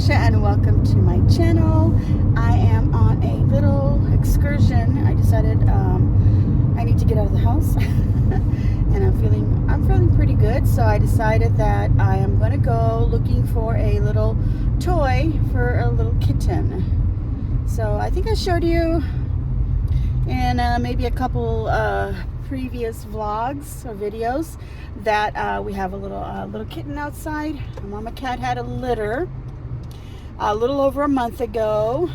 Patricia and welcome to my channel. I am on a little excursion. I decided I need to get out of the house and I'm feeling pretty good, so I decided that I am going to go looking for a little toy for a little kitten. So I think I showed you in maybe a couple previous vlogs or videos that we have a little kitten outside. Mama cat had a litter a little over a month ago.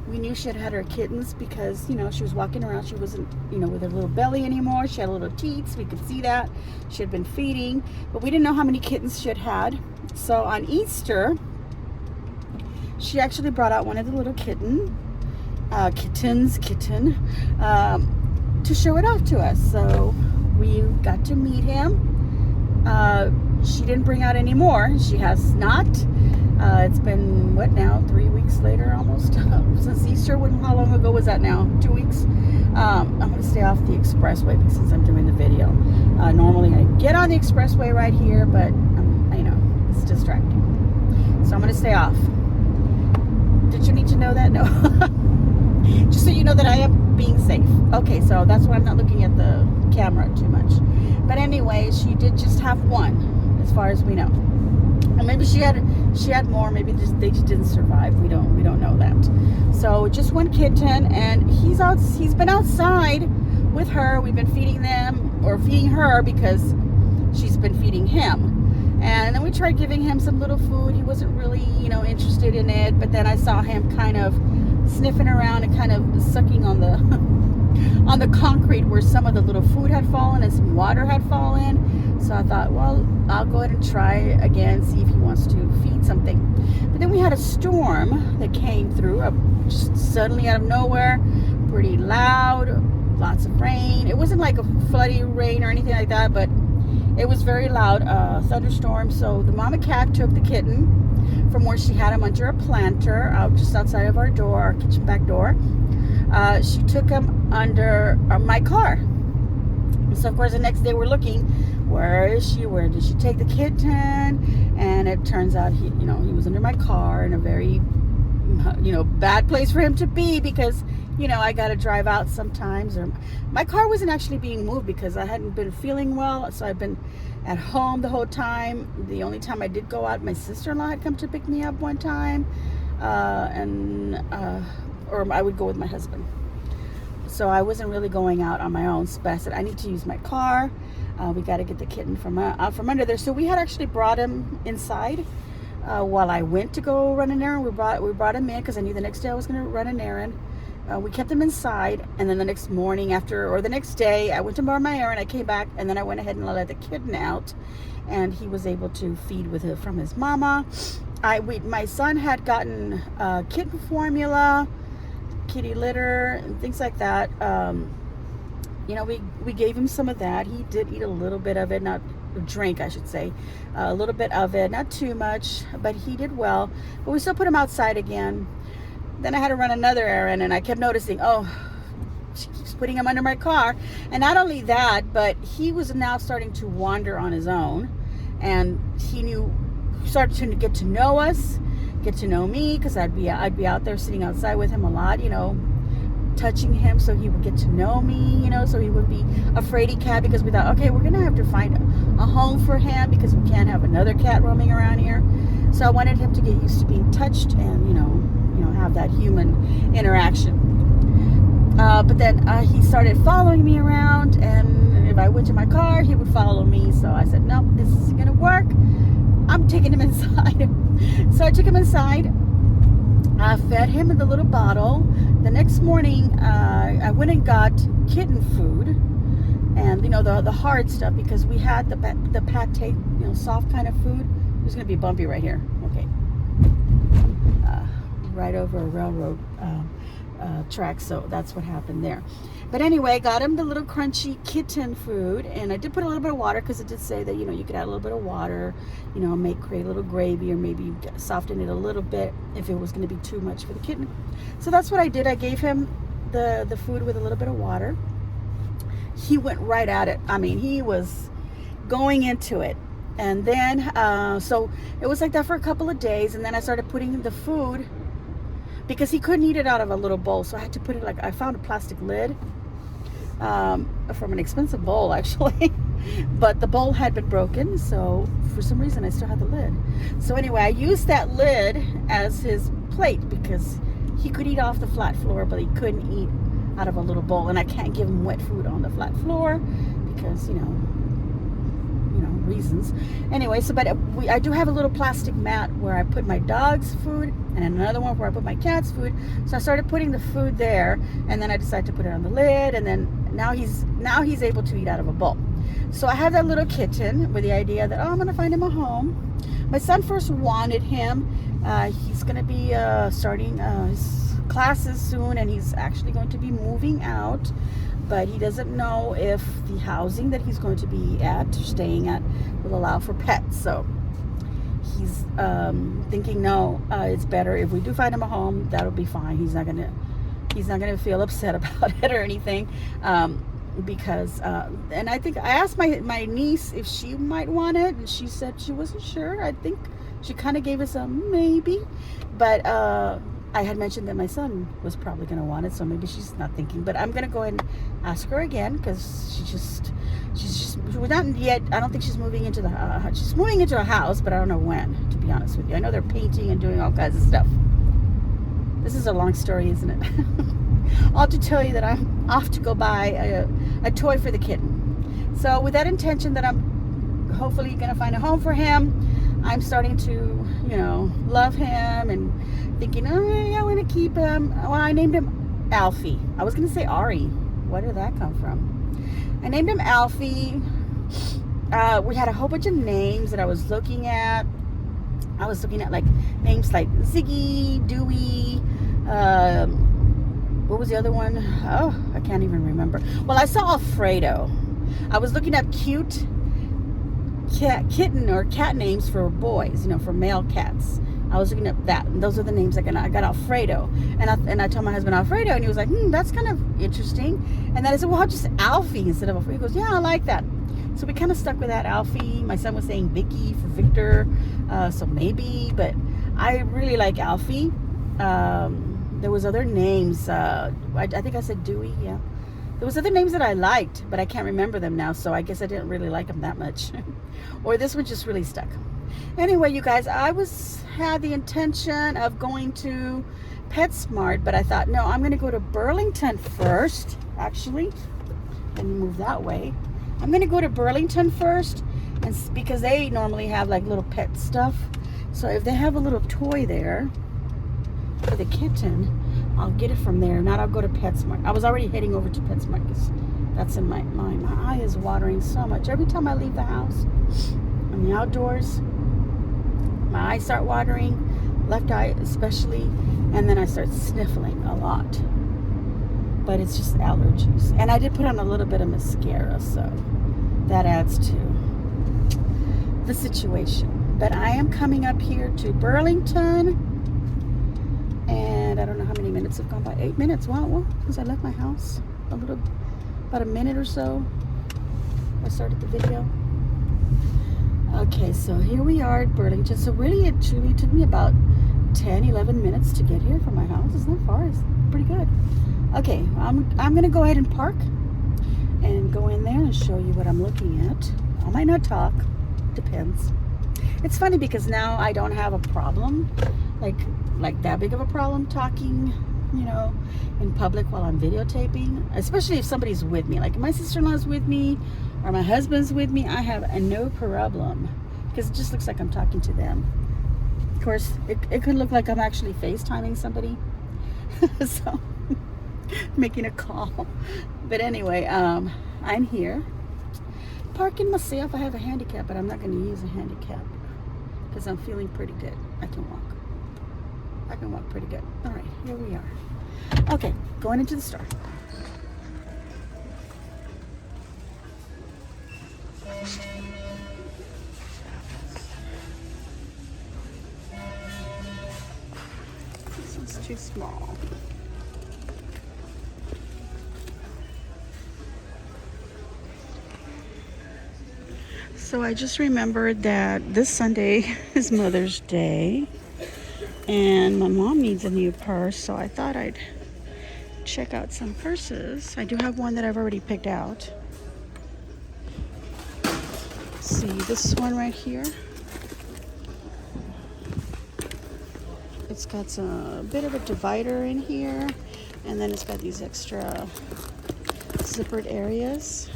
We knew she had her kittens because, you know, she was walking around. She wasn't, you know, with her little belly anymore. She had little teats. We could see that. She had been feeding, but we didn't know how many kittens she had. So on Easter, she actually brought out one of the little kitten to show it off to us. So we got to meet him. She didn't bring out any more. She has not. It's been, what now, 3 weeks later almost since Easter. How long ago was that now? 2 weeks? I'm going to stay off the expressway because since I'm doing the video. Normally I get on the expressway right here, but I know it's distracting. So I'm going to stay off. Did you need to know that? No. Just so you know that I am being safe. Okay, so that's why I'm not looking at the camera too much. But anyway, she did just have one, as far as we know. And maybe she had more. Maybe they just didn't survive. We don't know that. So just one kitten, and he's been outside with her. We've been feeding her because she's been feeding him. And then we tried giving him some little food. He wasn't really, you know, interested in it. But then I saw him kind of sniffing around and kind of sucking on the on the concrete where some of the little food had fallen and some water had fallen. So I thought, well, I'll go ahead and try again, see if he wants to feed something. But then we had a storm that came through, just suddenly out of nowhere, pretty loud, lots of rain. It wasn't like a floody rain or anything like that, but it was very loud, thunderstorm. So the mama cat took the kitten from where she had him under a planter out just outside of our door, our kitchen back door. She took him under my car. So of course the next day we're looking, where is she? Where did she take the kitten? And it turns out he was under my car in a very, bad place for him to be because, I got to drive out sometimes. Or my car wasn't actually being moved because I hadn't been feeling well. So I've been at home the whole time. The only time I did go out, my sister-in-law had come to pick me up one time. Or I would go with my husband. So I wasn't really going out on my own. So I said, I need to use my car. We got to get the kitten from from under there. So we had actually brought him inside while I went to go run an errand. We brought him in because I knew the next day I was going to run an errand. We kept him inside, and then the next morning the next day, I went to run my errand. I came back, and then I went ahead and let the kitten out, and he was able to feed from his mama. My son had gotten kitten formula, kitty litter, and things like that. We gave him some of that. He did eat a little bit of it, not drink, I should say, a little bit of it, not too much, but he did well. But we still put him outside again. Then I had to run another errand, and I kept noticing, she's putting him under my car. And not only that, but he was now starting to wander on his own, and started to get to know us, get to know me, because I'd be out there sitting outside with him a lot, touching him so he would get to know me, so he wouldn't be a fraidy cat, because we thought, okay, we're gonna have to find a home for him because we can't have another cat roaming around here. So I wanted him to get used to being touched and have that human interaction. But then he started following me around, and if I went to my car, he would follow me. So I said, nope, this isn't gonna work. I'm taking him inside. So I took him inside. I fed him in the little bottle. The next morning, I went and got kitten food, and the hard stuff, because we had the pate, soft kind of food. It's gonna be bumpy right here. Okay, right over a railroad track, so that's what happened there. But anyway, got him the little crunchy kitten food, and I did put a little bit of water because it did say that you could add a little bit of water, create a little gravy, or maybe soften it a little bit if it was going to be too much for the kitten. So that's what I did. I gave him the food with a little bit of water. He went right at it. I mean, he was going into it. And then, so it was like that for a couple of days. And then I started putting the food, because he couldn't eat it out of a little bowl. So I had to put it, like, I found a plastic lid from an expensive bowl, actually. But the bowl had been broken. So for some reason, I still had the lid. So anyway, I used that lid as his plate, because he could eat off the flat floor, but he couldn't eat out of a little bowl. And I can't give him wet food on the flat floor because, reasons. Anyway, so but I do have a little plastic mat where I put my dog's food, and another one where I put my cat's food. So I started putting the food there, and then I decided to put it on the lid, and then now he's able to eat out of a bowl. So I have that little kitten with the idea that, I'm gonna find him a home. My son first wanted him. He's gonna be starting his classes soon, and he's actually going to be moving out, but he doesn't know if the housing that he's going to be staying at, will allow for pets. So he's thinking, no, it's better if we do find him a home. That'll be fine. He's not gonna feel upset about it or anything, because and I think I asked my niece if she might want it, and she said she wasn't sure. I think she kind of gave us a maybe, but I had mentioned that my son was probably going to want it, so maybe she's not thinking. But I'm going to go ahead and ask her again, because she's not yet. I don't think she's moving into she's moving into a house, but I don't know when, to be honest with you. I know they're painting and doing all kinds of stuff. This is a long story, isn't it? All to tell you that I'm off to go buy a toy for the kitten. So with that intention that I'm hopefully going to find a home for him, I'm starting to, love him and thinking, I want to keep him. Well, I named him Alfie. I was going to say Ari. Where did that come from? I named him Alfie. We had a whole bunch of names that I was looking at. I was looking at like names like Ziggy, Dewey. What was the other one? Oh, I can't even remember. Well, I saw Alfredo. I was looking at cute kitten or cat names for boys, for male cats. I was looking at that, and those are the names I got Alfredo, and I told my husband Alfredo, and he was like, that's kind of interesting. And then I said, well, how just Alfie instead of Alfredo? He goes, yeah, I like that. So we kind of stuck with that, Alfie. My son was saying Vicky for Victor, so maybe, but I really like Alfie. There was other names. I think I said Dewey. Yeah. There was other names that I liked, but I can't remember them now, so I guess I didn't really like them that much. Or this one just really stuck. Anyway, you guys, I had the intention of going to PetSmart, but I thought, no, I'm going to go to Burlington first, actually. Let me move that way. I'm going to go to Burlington first, and because they normally have like little pet stuff. So if they have a little toy there for the kitten, I'll get it from there. Not I'll go to PetSmart. I was already heading over to PetSmart because that's in my mind. My eye is watering so much. Every time I leave the house, in the outdoors, my eyes start watering, left eye especially, and then I start sniffling a lot. But it's just allergies. And I did put on a little bit of mascara, so that adds to the situation. But I am coming up here to Burlington. And I don't know how many minutes have gone by. 8 minutes. Wow, since I left my house. About a minute or so. I started the video. Okay, so here we are at Burlington. So really, it truly took me about 10, 11 minutes to get here from my house. It's not far. It's pretty good. Okay, I'm going to go ahead and park and go in there and show you what I'm looking at. I might not talk. Depends. It's funny because now I don't have a problem. Like that big of a problem talking, in public while I'm videotaping, especially if somebody's with me. Like my sister-in-law's with me or my husband's with me, I have no problem because it just looks like I'm talking to them. Of course, it could look like I'm actually FaceTiming somebody. So, making a call. But anyway, I'm here parking myself. I have a handicap, but I'm not going to use a handicap because I'm feeling pretty good. I can walk pretty good. All right, here we are. Okay, going into the store. This one's too small. So I just remembered that this Sunday is Mother's Day and my mom needs a new purse, so I thought I'd check out some purses. I do have one that I've already picked out. See this one right here. It's got a bit of a divider in here, and then it's got these extra zippered areas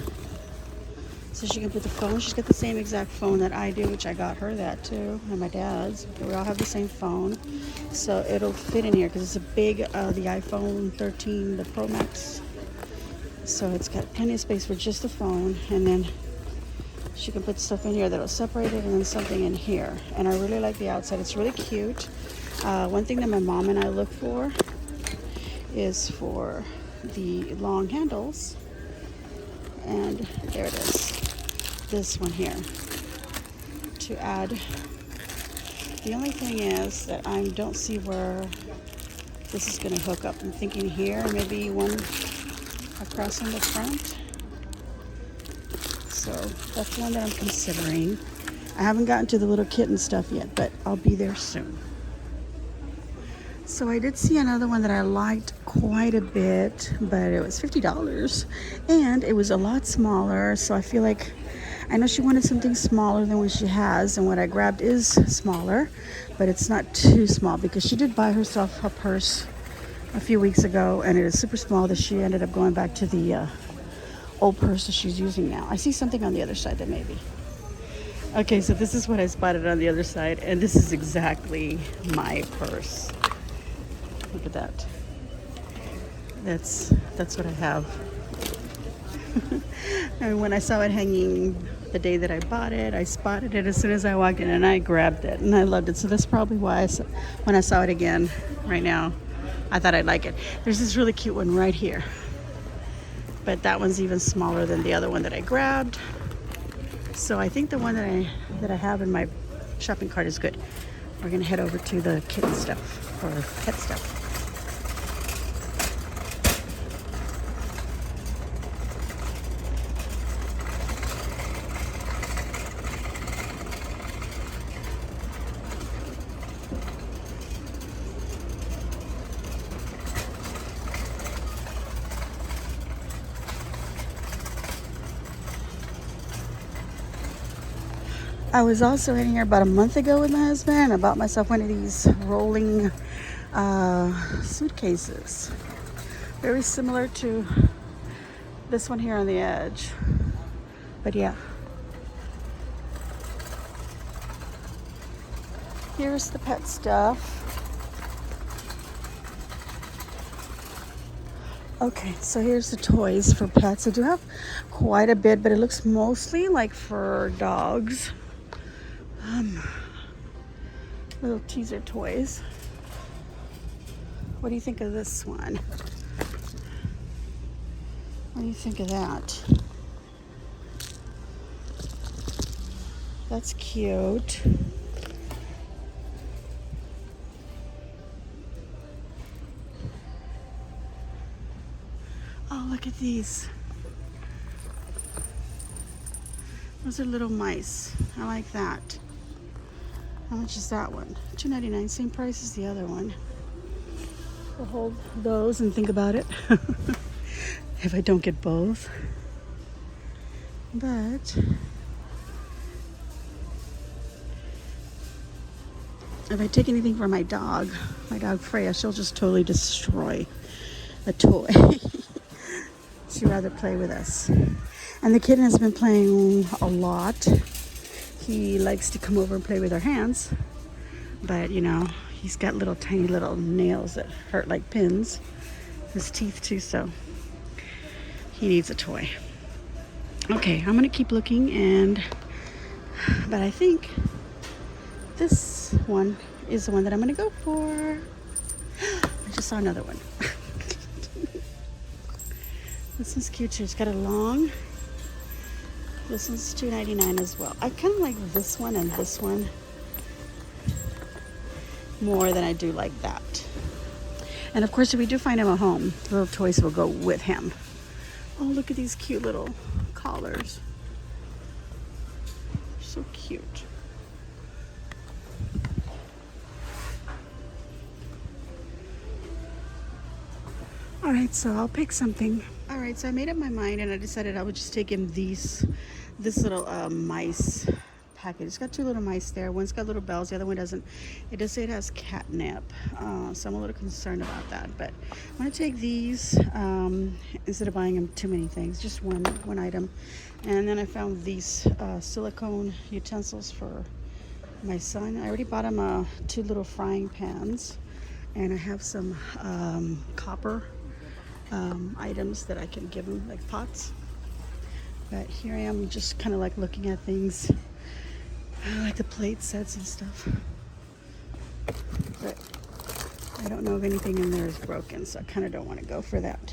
so she can put the phone. She's got the same exact phone that I do, which I got her that too, and my dad's. We all have the same phone, so it'll fit in here because it's a big the iPhone 13, the Pro Max, so it's got plenty of space for just the phone, and then she can put stuff in here that'll separate it, and then something in here. And I really like the outside. It's really cute. One thing that my mom and I look for is for the long handles, and there it is, this one here, to add. The only thing is that I don't see where this is going to hook up. I'm thinking here, maybe one across on the front. So that's one that I'm considering. I haven't gotten to the little kitten stuff yet, but I'll be there soon. So I did see another one that I liked quite a bit, but it was $50 and it was a lot smaller. So I feel like, I know she wanted something smaller than what she has, and what I grabbed is smaller, but it's not too small because she did buy herself a purse a few weeks ago and it is super small that she ended up going back to the old purse that she's using now. I see something on the other side that maybe. Okay, so this is what I spotted on the other side, and this is exactly my purse. Look at that. That's what I have. And when I saw it hanging the day that I bought it, I spotted it as soon as I walked in and I grabbed it and I loved it. So that's probably why when I saw it again right now, I thought I'd like it. There's this really cute one right here, but that one's even smaller than the other one that I grabbed. So I think the one that I have in my shopping cart is good. We're gonna head over to the kitten stuff or pet stuff. I was also in here about a month ago with my husband, and I bought myself one of these rolling suitcases. Very similar to this one here on the edge. But yeah. Here's the pet stuff. Okay, so here's the toys for pets. I do have quite a bit, but it looks mostly like for dogs. Little teaser toys. What do you think of this one? What do you think of that? That's cute. Oh, look at these. Those are little mice. I like that. How much is that one? $2.99, same price as the other one. We'll hold those and think about it if I don't get both. But if I take anything for my dog Freya, she'll just totally destroy a toy. She'd rather play with us. And the kitten has been playing a lot. He likes to come over and play with our hands, but you know, he's got little tiny little nails that hurt like pins. His teeth too, so he needs a toy. Okay, I'm gonna keep looking, but I think this one is the one that I'm gonna go for. I just saw another one. This one's cute too. It's got a long. This one's $2.99 as well. I kind of like this one and this one more than I do like that. And of course, if we do find him a home, the little toys will go with him. Oh, look at these cute little collars. So cute. All right, so I'll pick something. All right, so I made up my mind and I decided I would just take him this little mice package. It's got 2 little mice there. One's got little bells, the other one doesn't. It does say it has catnip, so I'm a little concerned about that. But I'm gonna take these instead of buying him too many things, just one item. And then I found these silicone utensils for my son. I already bought him 2 little frying pans, and I have some copper items that I can give him, like pots. But here I am just kind of like looking at things, like the plate sets and stuff. But I don't know if anything in there is broken, so I kind of don't want to go for that.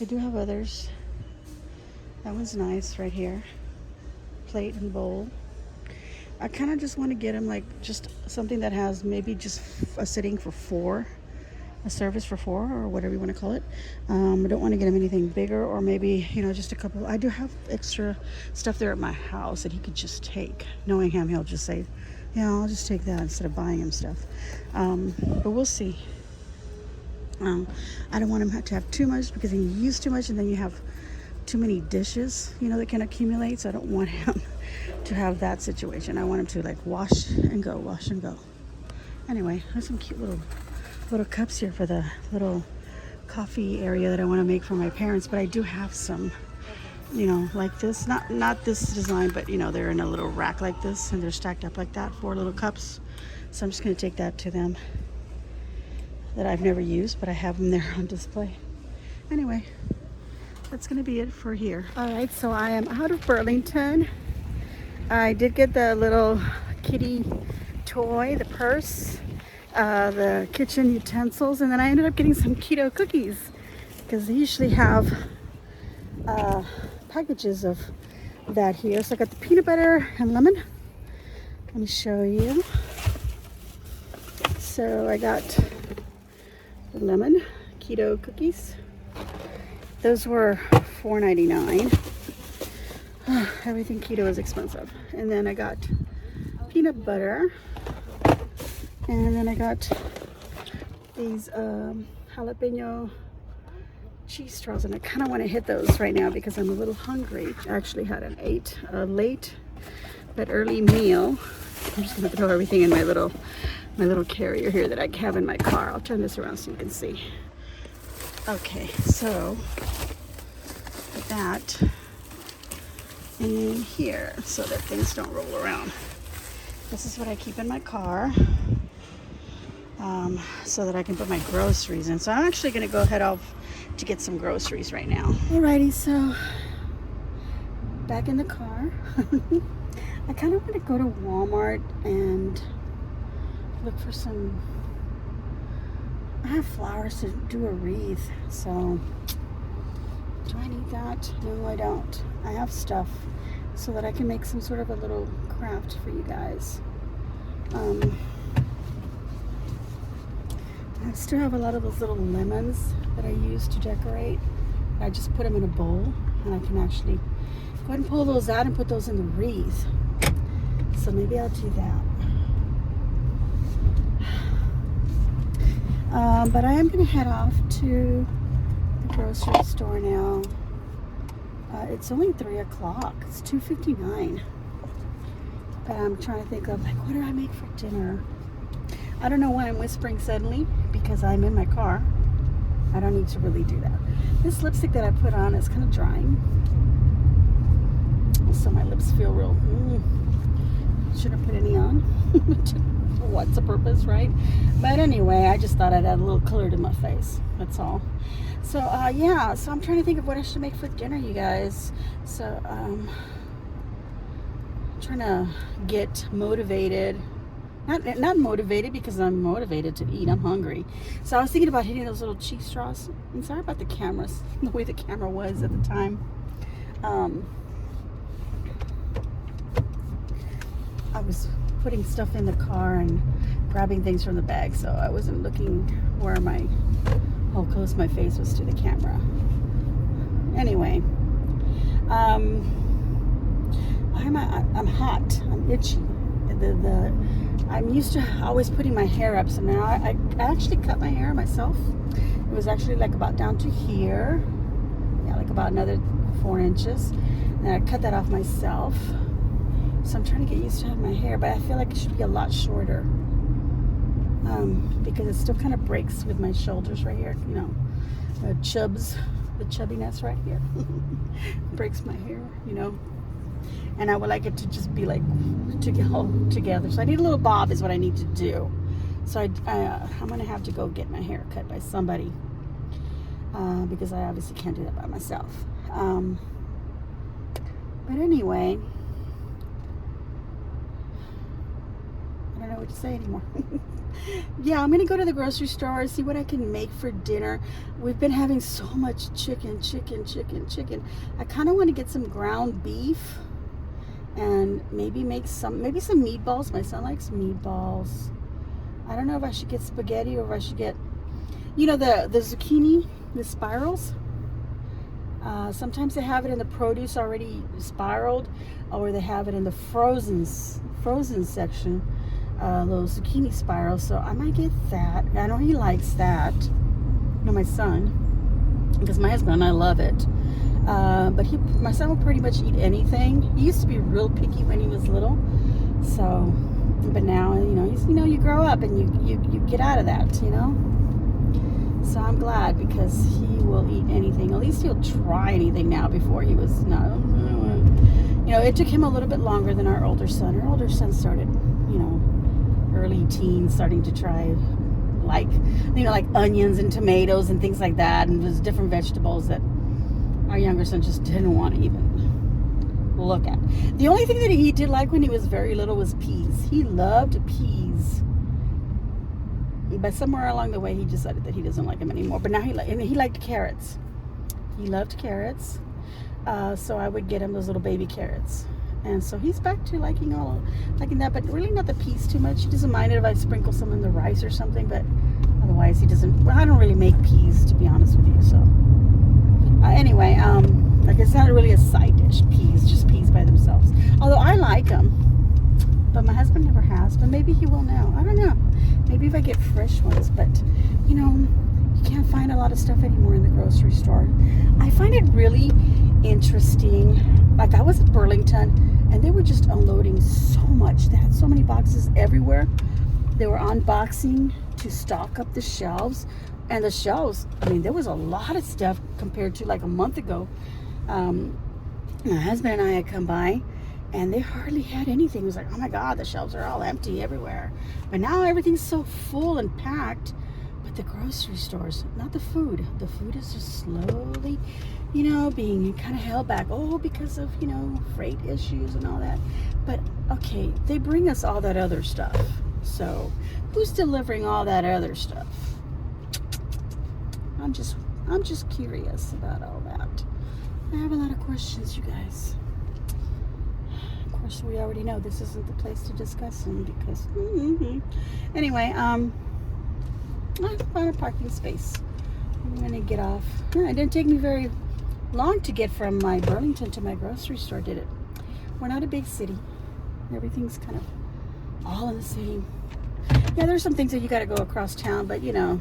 I do have others. That one's nice right here. Plate and bowl. I kind of just want to get him like just something that has maybe just a sitting for 4. A service for 4, or whatever you want to call it. I don't want to get him anything bigger, or maybe, you know, just a couple. I do have extra stuff there at my house that he could just take. Knowing him, he'll just say, yeah, I'll just take that instead of buying him stuff. But we'll see. I don't want him to have too much, because he use too much and then you have too many dishes, you know, that can accumulate. So I don't want him to have that situation. I want him to like wash and go, wash and go. Anyway, there's some cute little cups here for the little coffee area that I want to make for my parents. But I do have some, you know, like this, not this design, but you know, they're in a little rack like this and they're stacked up like that, 4 little cups. So I'm just going to take that to them, that I've never used, but I have them there on display. Anyway, that's going to be it for here. All right, so I am out of Burlington. I did get the little kitty toy, the purse, the kitchen utensils, and then I ended up getting some keto cookies, because they usually have packages of that here. So I got the peanut butter and lemon. Let me show you. So I got the lemon keto cookies. Those were $4.99. Everything keto is expensive. And then I got peanut butter. And then I got these jalapeno cheese straws, and I kind of want to hit those right now because I'm a little hungry. I actually had a late but early meal. I'm just going to throw everything in my little carrier here that I have in my car. I'll turn this around so you can see. Okay, so put that in here so that things don't roll around. This is what I keep in my car. So that I can put my groceries in. So I'm actually going to go head off to get some groceries right now. Alrighty, so back in the car. I kind of want to go to Walmart and look for some. I have flowers to do a wreath, so do I need that? No, I don't. I have stuff so that I can make some sort of a little craft for you guys. I still have a lot of those little lemons that I use to decorate. I just put them in a bowl, and I can actually go ahead and pull those out and put those in the wreath. So maybe I'll do that. But I am going to head off to the grocery store now. It's only 3 o'clock. It's 2:59. But I'm trying to think of, like, what do I make for dinner? I don't know why I'm whispering suddenly, because I'm in my car. I don't need to really do that. This lipstick that I put on is kind of drying, so my lips feel real. Shouldn't put any on. What's the purpose, right? But anyway, I just thought I'd add a little color to my face. That's all. So yeah, so I'm trying to think of what I should make for dinner, you guys. So I'm trying to get motivated. Not motivated because I'm motivated to eat. I'm hungry. So I was thinking about hitting those little cheese straws. I'm sorry about the cameras, the way the camera was at the time. I was putting stuff in the car and grabbing things from the bag, so I wasn't looking where how close my face was to the camera. Anyway, Why am I'm hot. I'm itchy. I'm used to always putting my hair up, so now I actually cut my hair myself. It was actually like about down to here. Yeah, like about another 4 inches. And I cut that off myself. So I'm trying to get used to having my hair, but I feel like it should be a lot shorter. Because it still kind of breaks with my shoulders right here, you know, the chubbiness right here breaks my hair, you know, and I would like it to just be like together. So I need a little bob is what I need to do. So I'm gonna have to go get my hair cut by somebody because I obviously can't do that by myself. But anyway, I don't know what to say anymore. Yeah, I'm gonna go to the grocery store, see what I can make for dinner. We've been having so much chicken. I kind of want to get some ground beef and maybe make some meatballs. My son likes meatballs. I don't know if I should get spaghetti or if I should get, you know, the zucchini, the spirals. Sometimes they have it in the produce already spiraled, or they have it in the frozen section. Little zucchini spirals, so I might get that. I know he likes that. You know, my son, because my husband and I love it. But my son will pretty much eat anything. He used to be real picky when he was little, so, but now, you know, you grow up and you get out of that, you know. So I'm glad because he will eat anything. At least he'll try anything now. Before he was no. You know, it took him a little bit longer than our older son. Our older son started, you know, early teens, starting to try like, you know, like onions and tomatoes and things like that, and there's different vegetables that our younger son just didn't want to even look at. The only thing that he did like when he was very little was peas. He loved peas. But somewhere along the way, he decided that he doesn't like them anymore. But now he liked carrots. He loved carrots. So I would get him those little baby carrots. And so he's back to liking that, but really not the peas too much. He doesn't mind it if I sprinkle some in the rice or something, but otherwise he doesn't. Well, I don't really make peas, to be honest with you. So anyway, like it's not really a side dish. Peas, just peas by themselves. Although I like them, but my husband never has. But maybe he will now. I don't know. Maybe if I get fresh ones. But you know, you can't find a lot of stuff anymore in the grocery store. I find it really interesting. Like I was at Burlington and they were just unloading so much. They had so many boxes everywhere. They were unboxing to stock up the shelves, and the shelves, I mean, there was a lot of stuff compared to like a month ago. My husband and I had come by and they hardly had anything. It was like, oh my God, the shelves are all empty everywhere. But now everything's so full and packed. But the grocery stores, not the food. The food is just slowly, you know, being kind of held back. Oh, because of, you know, freight issues and all that. But okay, they bring us all that other stuff. So who's delivering all that other stuff? I'm just curious about all that. I have a lot of questions, you guys. Of course, we already know this isn't the place to discuss them because anyway, I found a parking space. I'm gonna get off. It didn't take me very long to get from my Burlington to my grocery store, did it? We're not a big city. Everything's kind of all in the same. Yeah, there's some things that you got to go across town, but you know,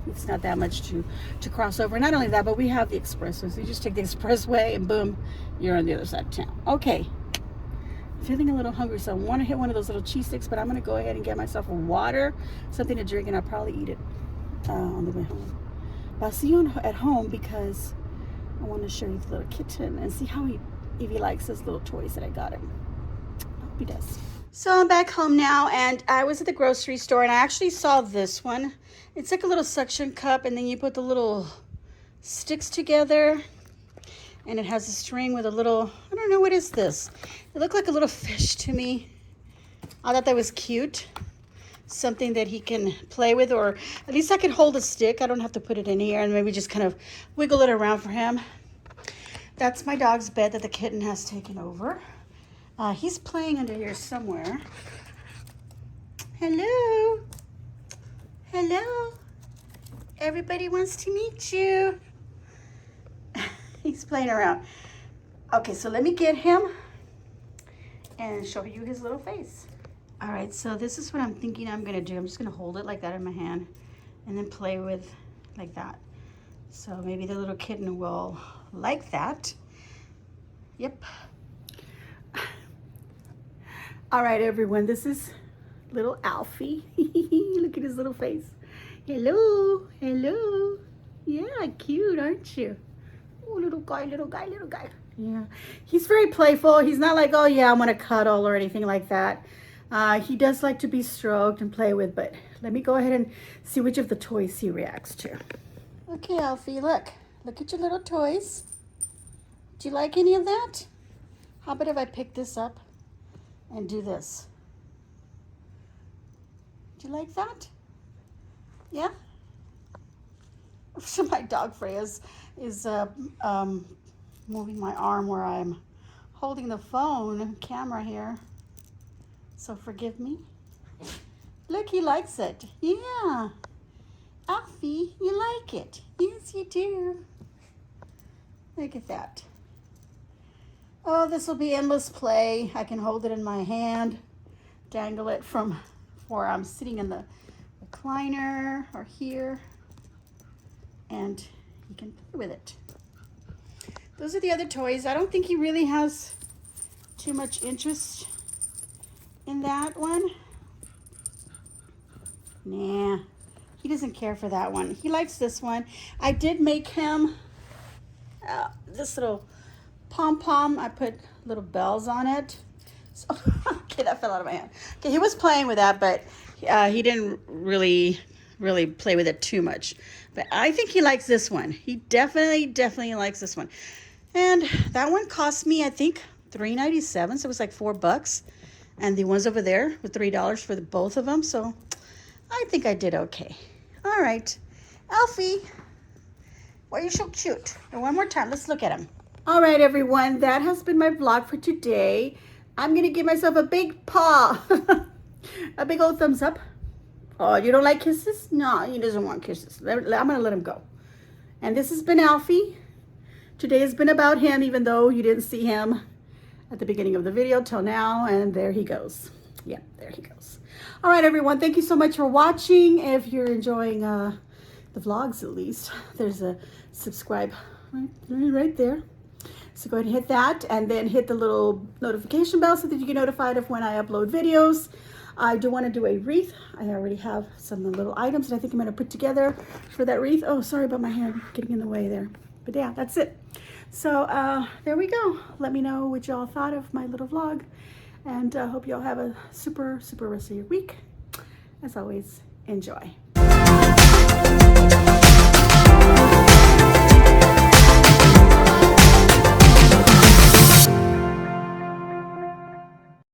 it's not that much to cross over. Not only that, but we have the expressway. So you just take the expressway and boom, you're on the other side of town. Okay. Feeling a little hungry, so I want to hit one of those little cheese sticks, but I'm going to go ahead and get myself a water, something to drink, and I'll probably eat it on the way home. But I'll see you at home because I want to show you the little kitten and see if he likes his little toys that I got him. I hope he does. So I'm back home now, and I was at the grocery store, and I actually saw this one. It's like a little suction cup, and then you put the little sticks together, and it has a string with a little, I don't know, what is this? It looked like a little fish to me. I thought that was cute. Something that he can play with, or at least I can hold a stick. I don't have to put it in here, and maybe just kind of wiggle it around for him. That's my dog's bed that the kitten has taken over. He's playing under here somewhere. Hello. Hello. Everybody wants to meet you. He's playing around. Okay, so let me get him and show you his little face. All right, so this is what I'm thinking I'm gonna do. I'm just gonna hold it like that in my hand and then play with like that. So maybe the little kitten will like that. Yep. All right, everyone, this is little Alfie. Look at his little face. Hello, hello. Yeah, cute, aren't you? Oh, little guy, little guy, little guy. Yeah, he's very playful. He's not like, oh yeah, I'm gonna cuddle or anything like that. He does like to be stroked and play with, but let me go ahead and see which of the toys he reacts to. Okay, Alfie, look at your little toys. Do you like any of that? How about if I pick this up and do this? Do you like that? Yeah? So my dog Freya is moving my arm where I'm holding the phone camera here. So forgive me. Look, he likes it. Yeah. Alfie, you like it. Yes, you do. Look at that. Oh, this will be endless play. I can hold it in my hand, dangle it from where I'm sitting in the recliner or here, and he can play with it. Those are the other toys. I don't think he really has too much interest in that one. Nah, he doesn't care for that one. He likes this one. I did make him this little pom-pom. I put little bells on it. So, okay, that fell out of my hand. Okay, he was playing with that, but he didn't really play with it too much. But I think he likes this one. He definitely likes this one. And that one cost me, I think, $3.97, so it was like $4. And the ones over there were $3 for both of them, so I think I did okay. All right, Alfie, why are you so cute? And one more time, let's look at him. All right, everyone, that has been my vlog for today. I'm gonna give myself a big paw, a big old thumbs up. Oh, you don't like kisses? No, he doesn't want kisses. I'm gonna let him go. And this has been Alfie. Today has been about him, even though you didn't see him at the beginning of the video till now, and there he goes. Yeah, there he goes. All right, everyone, thank you so much for watching. If you're enjoying the vlogs, at least, there's a subscribe right there. So go ahead and hit that, and then hit the little notification bell so that you get notified of when I upload videos. I do want to do a wreath. I already have some little items that I think I'm going to put together for that wreath. Oh, sorry about my hand getting in the way there. But yeah, that's it. So there we go. Let me know what y'all thought of my little vlog. And I hope y'all have a super rest of your week. As always, enjoy.